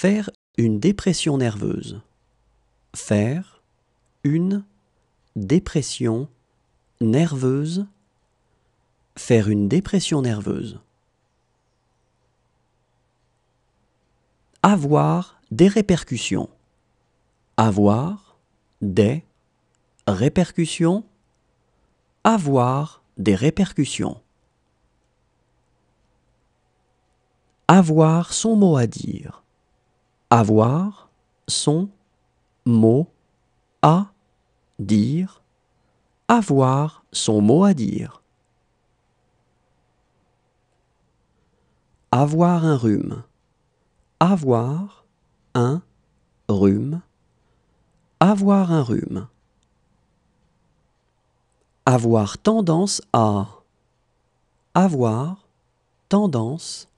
Faire une dépression nerveuse. Faire une dépression nerveuse. Faire une dépression nerveuse. Avoir des répercussions. Avoir des répercussions. Avoir des répercussions. Avoir son mot à dire. Avoir son mot à dire. Avoir son mot à dire. Avoir un rhume. Avoir un rhume. Avoir un rhume. Avoir tendance à. Avoir tendance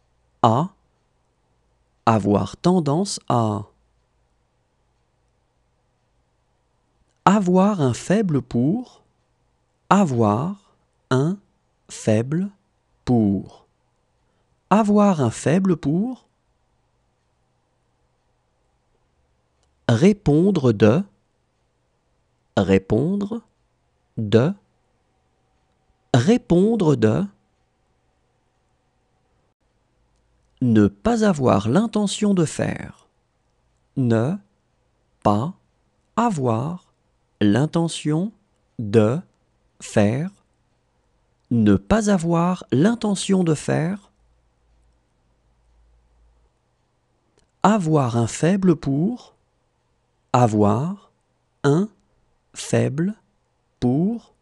à. Avoir tendance à. Avoir un faible pour. Avoir un faible pour. Avoir un faible pour. Répondre de. Répondre de. Répondre de. Ne pas avoir l'intention de faire. Ne pas avoir l'intention de faire. Ne pas avoir l'intention de faire. Avoir un faible pour. Avoir un faible pour.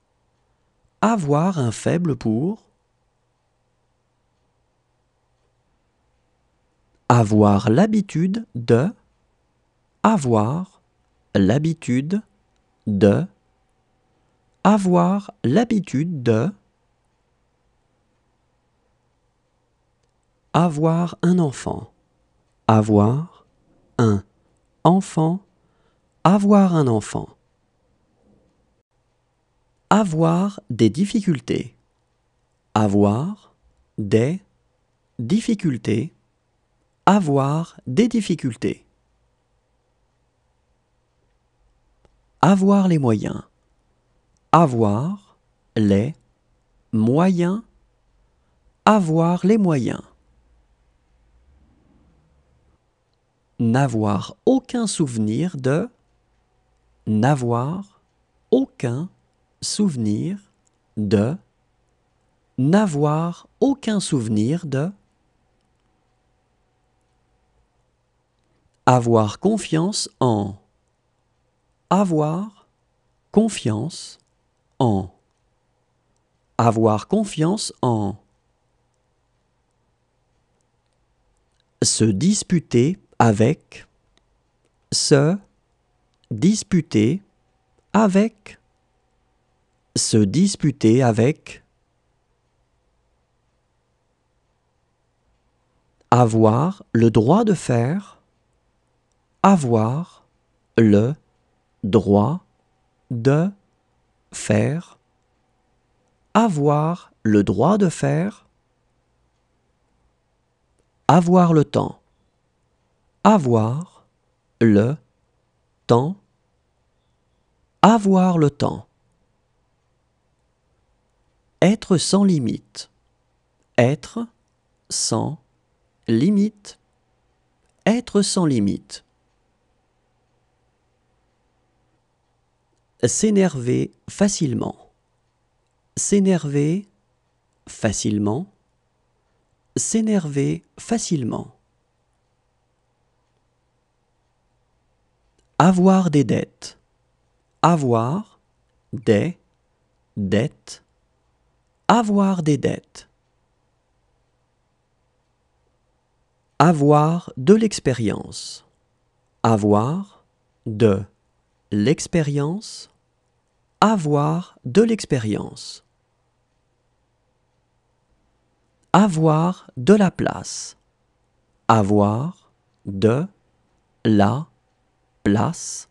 Avoir un faible pour. Avoir l'habitude de. Avoir l'habitude de. Avoir l'habitude de. Avoir un enfant. Avoir un enfant. Avoir un enfant. Avoir des difficultés. Avoir des difficultés. Avoir des difficultés. Avoir les moyens. Avoir les moyens. Avoir les moyens. N'avoir aucun souvenir de. N'avoir aucun souvenir de. N'avoir aucun souvenir de. Avoir confiance en. Avoir confiance en. Avoir confiance en. Se disputer avec. Se disputer avec. Se disputer avec. Avoir le droit de faire. Avoir le droit de faire. Avoir le droit de faire. Avoir le temps. Avoir le temps. Avoir le temps. Être sans limite. Être sans limite. Être sans limite. S'énerver facilement. S'énerver facilement. S'énerver facilement. Avoir des dettes. Avoir des dettes. Avoir des dettes. Avoir de l'expérience. Avoir de l'expérience. Avoir de l'expérience. Avoir de la place. Avoir de la place.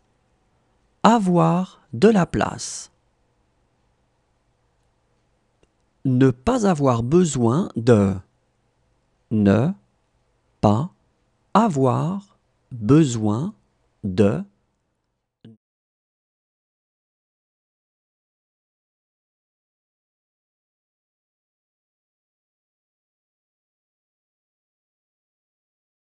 Avoir de la place. Ne pas avoir besoin de. Ne pas avoir besoin de